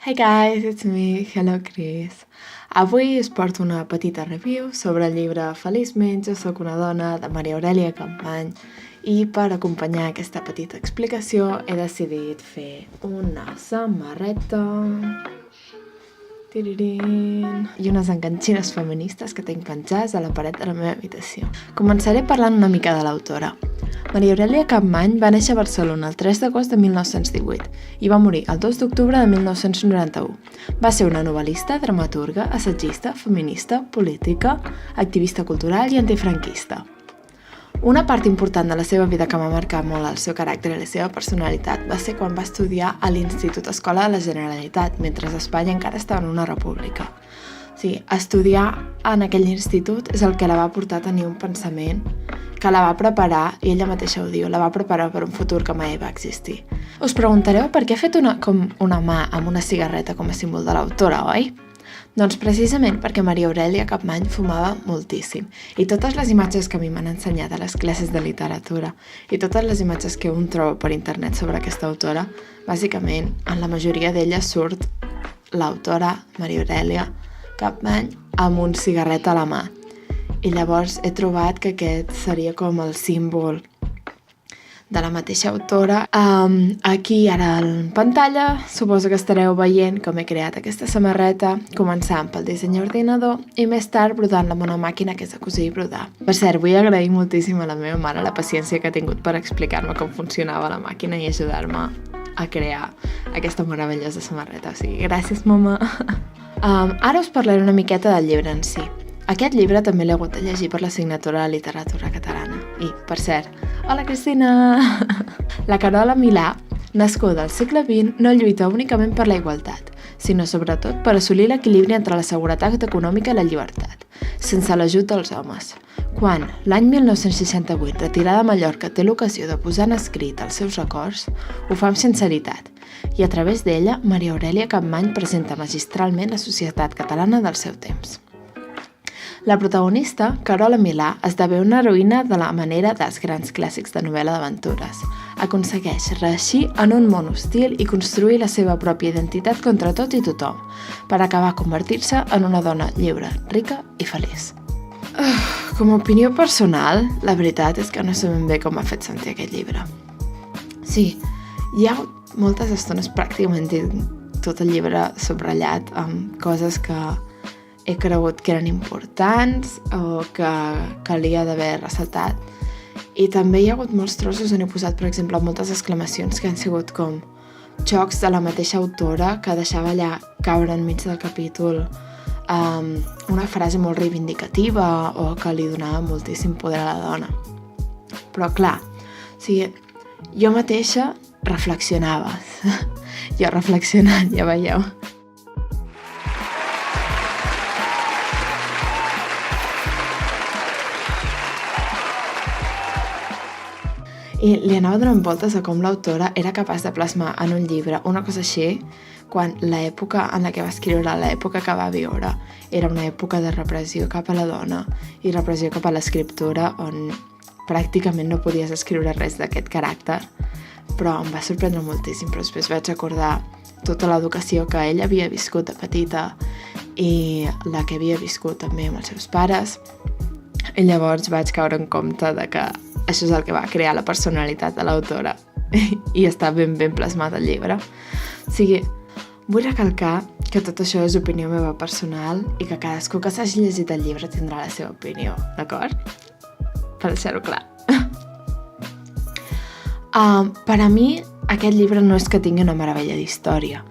Hey guys, it's me, hello Chris. Avui us porto una petita review sobre el llibre Feliçment jo sóc una dona de Maria Aurèlia Capmany i per acompanyar aquesta petita explicació he decidit fer una samarreta i unes enganxines feministes que tinc penjades a la paret de la meva habitació. Començaré parlant una mica de l'autora. Maria Aurèlia Capmany va néixer a Barcelona el 3 d'agost de 1918 i va morir el 2 d'octubre de 1991. Va ser una novel·lista, dramaturga, assagista, feminista, política, activista cultural i antifranquista. Una part important de la seva vida que m'ha marcat molt el seu caràcter i la seva personalitat va ser quan va estudiar a l'Institut Escola de la Generalitat, mentre Espanya encara estava en una república. Sí, estudiar en aquell institut és el que la va portar a tenir un pensament que la va preparar, i ella mateixa ho diu, la va preparar per un futur que mai va existir. Us preguntareu per què ha fet una mà amb una cigarreta com a símbol de l'autora, oi? Doncs precisament perquè Maria Aurèlia Capmany fumava moltíssim i totes les imatges que a mi m'han ensenyat a les classes de literatura i totes les imatges que un troba per internet sobre aquesta autora, bàsicament en la majoria d'elles surt l'autora Maria Aurèlia Capmany amb un cigarret a la mà. I llavors he trobat que aquest seria com el símbol de la mateixa autora. Aquí ara en pantalla suposo que estareu veient com he creat aquesta samarreta, començant pel disseny ordinador i més tard brodant-la amb una màquina que és de cosir i brodar. Per cert, vull agrair moltíssim a la meva mare la paciència que ha tingut per explicar-me com funcionava la màquina i ajudar-me a crear aquesta meravellosa samarreta. O sigui, gràcies, mama! Ara us parlaré una miqueta del llibre en si. Aquest llibre també l'he hagut de llegir per l'assignatura de literatura catalana. I, per cert, hola Cristina! La Carola Milà, nascuda al segle XX, no lluita únicament per la igualtat, sinó sobretot per assolir l'equilibri entre la seguretat econòmica i la llibertat, sense l'ajut dels homes. Quan, l'any 1968, retirada a Mallorca, té l'ocasió de posar en escrit els seus records, ho fa amb sinceritat, i a través d'ella, Maria Aurèlia Capmany presenta magistralment la societat catalana del seu temps. La protagonista, Carola Milà, esdevé una heroïna de la manera dels grans clàssics de novel·la d'aventures. Aconsegueix reeixir en un món hostil i construir la seva pròpia identitat contra tot i tothom, per acabar convertir-se en una dona lliure, rica i feliç. Com a opinió personal, la veritat és que no sé ben bé com m'ha fet sentir aquest llibre. Sí, hi ha moltes estones pràcticament tot el llibre subratllat amb coses que he cregut que eren importants o que calia d'haver ressaltat. I també hi ha hagut molts trossos on he posat, per exemple, moltes exclamacions que han sigut com xocs de la mateixa autora que deixava allà caure enmig del capítol una frase molt reivindicativa o que li donava moltíssim poder a la dona. Però clar, o sigui, jo mateixa reflexionava. Jo reflexionant, ja veieu. I li anava donant voltes a com l'autora era capaç de plasmar en un llibre una cosa així quan l'època en la que va escriure, l'època que va viure, era una època de repressió cap a la dona i repressió cap a l'escriptura on pràcticament no podies escriure res d'aquest caràcter, però em va sorprendre moltíssim. Però després vaig recordar tota l'educació que ella havia viscut de petita i la que havia viscut també amb els seus pares, i llavors vaig caure en compte de que això és el que va crear la personalitat de l'autora i està ben plasmat al llibre. O sigui, vull recalcar que tot això és opinió meva personal i que cadascú que s'hagi llegit el llibre tindrà la seva opinió, d'acord? Per deixar-ho clar. Per a mi, aquest llibre no és que tingui una meravella d'història.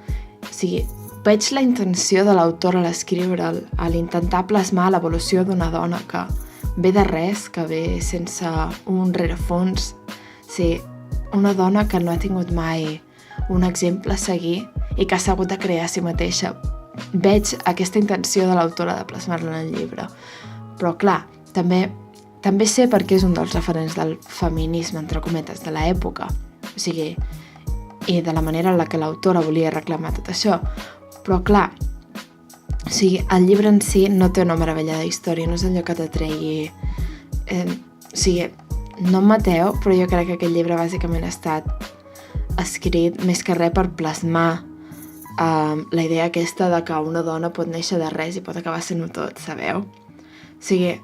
O sigui, veig la intenció de l'autora a l'escriure'l, a l'intentar plasmar l'evolució d'una dona que ve de res, que ve sense un rerefons. Sí, una dona que no ha tingut mai un exemple a seguir i que s'ha hagut de crear a si mateixa. Veig aquesta intenció de l'autora de plasmar-la en el llibre. Però clar, també sé per què és un dels referents del feminisme, entre cometes, de l'època. O sigui, i de la manera en la que l'autora volia reclamar tot això. Però clar, o sigui, el llibre en si no té una meravella de història, no és allò que t'atregui. O sigui, no em mateu, però jo crec que aquest llibre bàsicament ha estat escrit més que res per plasmar la idea aquesta de que una dona pot néixer de res i pot acabar sent-ho tot, sabeu? O sigui,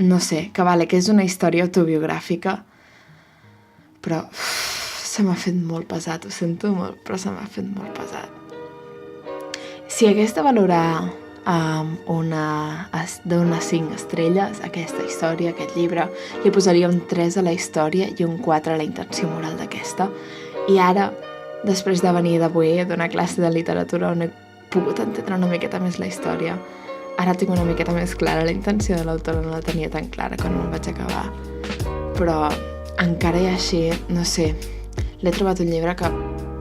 no sé, que vale, que és una història autobiogràfica, però se m'ha fet molt pesat, ho sento molt, però se m'ha fet molt pesat. Si hagués de valorar d'unes 5 estrelles aquesta història, aquest llibre, li posaria un 3 a la història i un 4 a la intenció moral d'aquesta. I ara, després de venir d'avui a donar classe de literatura on he pogut entendre una miqueta més la història, ara tinc una miqueta més clara la intenció de l'autora, no la tenia tan clara quan me'l vaig acabar. Però encara i així, no sé, l'he trobat un llibre que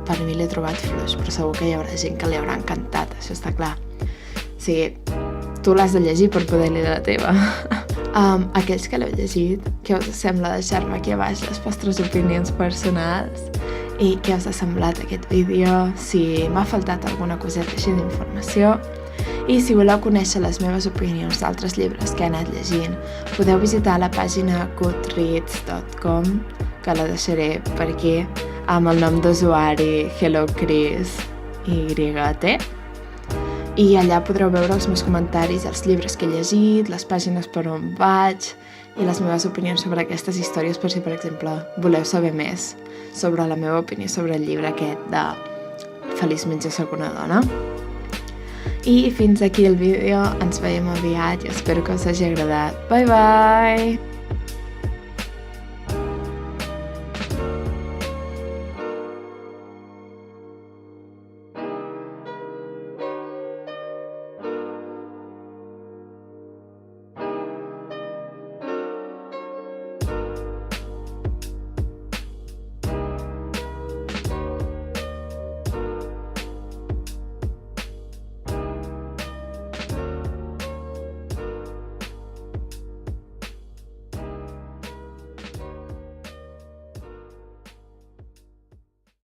per mi l'he trobat fluix, però segur que hi haurà gent que li haurà encantat, això està clar. O sigui, tu l'has de llegir per poder dir la teva. Aquells que l'heu llegit, què us sembla? Deixar-me aquí a baix les vostres opinions personals i què us ha semblat aquest vídeo, si m'ha faltat alguna coseta així d'informació. I si voleu conèixer les meves opinions d'altres llibres que he anat llegint, podeu visitar la pàgina goodreads.com, que la deixaré per aquí, amb el nom d'usuari HelloChrisYT. I allà podreu veure els meus comentaris, els llibres que he llegit, les pàgines per on vaig i les meves opinions sobre aquestes històries, per si, per exemple, voleu saber més sobre la meva opinió sobre el llibre aquest de Feliçment jo soc una dona. I fins aquí el vídeo, ens veiem aviat i espero que us hagi agradat. Bye bye!